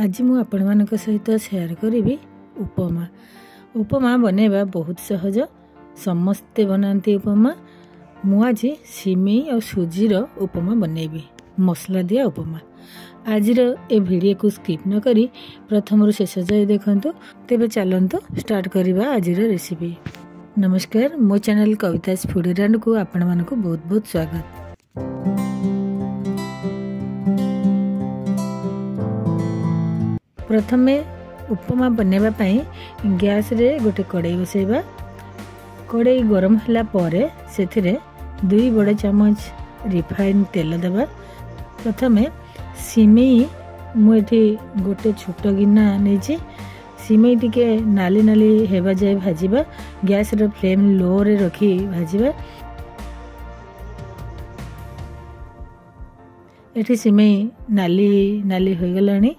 आज मु आपण मानक सहित शेयर करी उपमा। उपमा बनैबा बहुत सहज, समस्ते बनाती उपमा। मु आज सिमेई और सुजीर उपमा बनैबी, मसला दिया उपमा। आज ए वीडियो को स्किप न करी प्रथम शेष जाए देखंतु। तेबे चलंतु स्टार्ट करिबा आज रेसिपी। नमस्कार, मो चैनल कवितास फूड एंड को आपण मानक बहुत बहुत स्वागत। प्रथमे उपमा बनैबा पई गैस रे गोटे कड़ाई बसैबा। कड़ाई गरम होला परे सेथिरे 2 बड़ चम्मच रिफाइन तेल देबा। प्रथमे सिमेई मुठी गोटे छोट गिना नेछि। सिमेई टिके नाली नाली हेबा जाय भाजिबा। गैस रो फ्लेम लो रे रखी भाजिबा। एठी सिमेई नाली नाली होई गलानी।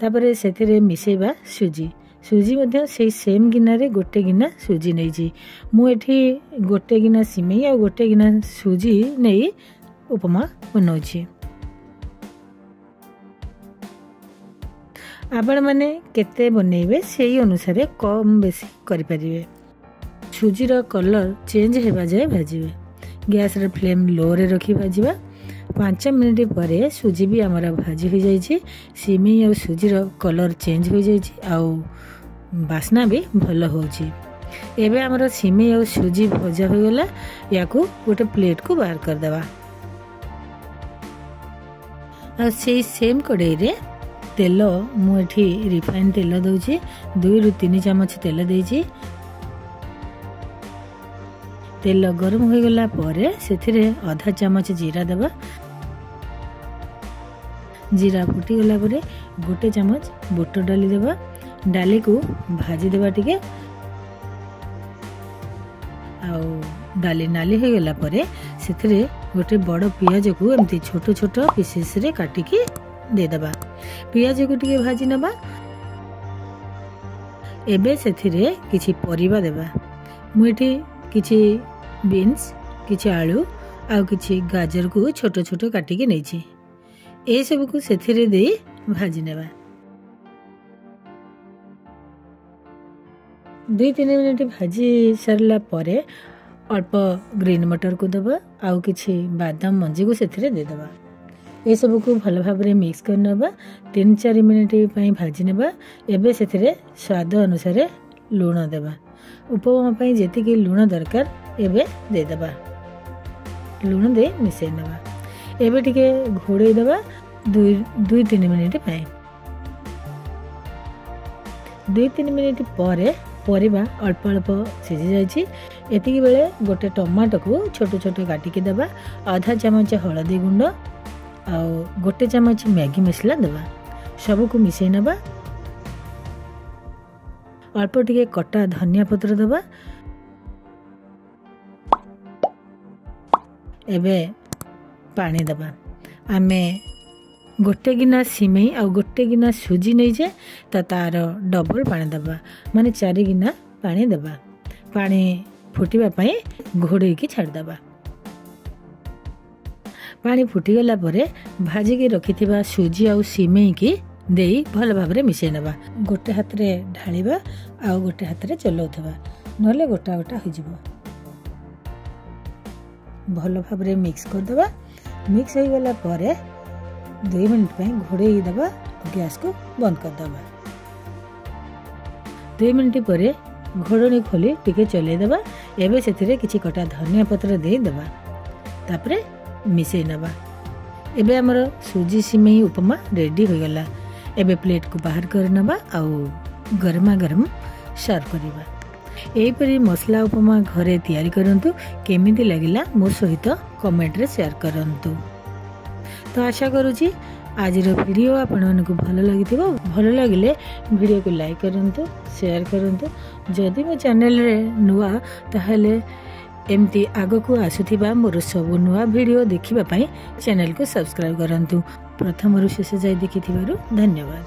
तापरे सेथिरे मिसेबा सुजी। सुजी मध्ये से सेम गिना रे गोटे गिना सुजी नै छी। मु एठी गोटे गिना सिमेई आ गोटे गिना सुजी नै उपमा बनौ छी। आपण माने केते बनेबे सेही अनुसार कम बेसी करि परिबे। सुजी रो कलर चेंज हेबा जाय भाजिबे। गैस रे फ्लेम लो रे रखी भाजिबा। 5 मिनिट परे सुजी भी हमारा भाजी हो जाइए। सिमेई और सुजी रो कलर चेंज हो जाइए आउ बास्ना भी भल होची। एबे हमारा सिमेई और सुजी भजा हो गला। याकू गोटे प्लेट को बाहर कर देबा। आ से सेम कड़ाई रे तेल मु एठी रिफाइन तेल दउची। 2 रु 3 चम्मच तेल देइची। तेल गरम हो गला परे सेथिरे आधा चम्मच जीरा देबा। जीरा फुटी गला परे गोटे चम्मच बुट डाली देबा। डाली को भाजी देबा टिके। आउ डाली नाली हो गला परे सेथिरे गोटे बड़ पियाज को एमती छोट छोट पीसेस रे काटी के दे देबा। पियाज को टिके भाजी नबा। एबे सेथिरे किछि परिबा देबा। मुठी किछि बीन्स, किछि आलू आ किछि गाजर को छोट छोट काटी के नै छी। ए सब को सेथिरे दे भाजी नेबा। 2-3 मिनिट भाजी सरला परे अल्प ग्रीन मटर को देबा। आ किछि बादाम मंजी को सेथिरे दे देबा। ए सब को भल भाबरे मिक्स कर नेबा। 3-4 मिनिट पई भाजी नेबा। एबे सेथिरे स्वाद अनुसार लूण देबा। उपमा पई जेति के लूण दरकार एबे दे देबा। लूण दे मिसै नेबा। एबे टिके घोड़े देबा 2-3 मिनिट पई। 2-3 मिनिट परे परिबा अल्प अल्प सिझी जायछि। एतिकी बेले गोटे टमाटो को छोट छोट काटी के देबा। आधा चम्मच हळदी गुंड आ गोटे चम्मच मैगी मसला देबा। सब को मिसै नेबा। अल्प टिके कटा धनिया पत्र देबा। एबे पानी देबा। आमे गोटे गिना सिमेई आ गोटे गिना सुजी नै जे तार डबल पानी देबा। माने 4 गिना पानी देबा। पानी फुटिबा पई घोड़े की छाड़ देबा। पानी फुटी गला परे भाजी के रखिथिबा सुजी आ सिमेई की देई भल भाबरे मिसै नेबा। गोटे हाथ रे ढालिबा आ गोटे हाथ रे चलौथबा, नले गोटा गोटा हो जिवो। भल भाबरे मिक्स कर देबा। मिक्स हो गला परे 2 मिनिट पई घोड़े देबा। गैस को बंद कर देबा। 2 मिनिट परे घोड़नी खोली टिके चले देबा। एबे सेथिरे किछि कटा धनिया पत्र दे देबा। तापरे मिसै नेबा। एबे हमर सुजी सिमेई उपमा रेडी हो गला। एबे प्लेट को बाहर कर नेबा आ गरमा गरम सर्व करिबा। एपरी मसला उपमा घरे तैयारी करंतु। केमिति लागिला मोर सहित कमेंट रे शेयर करंतु। तो आशा करूची आज रो वीडियो आपण मानकु भलो लागिथिबो। भलो लागिले वीडियो को लाइक करंतु, शेयर करंतु। जदि मो चैनल रे नुआ ताहले एमती आगो को आसुथिबा मोर सब नुआ वीडियो देखिबा पई चैनल को सब्सक्राइब करंतु। प्रथम शेष जाय देखिथिबारु धन्यवाद।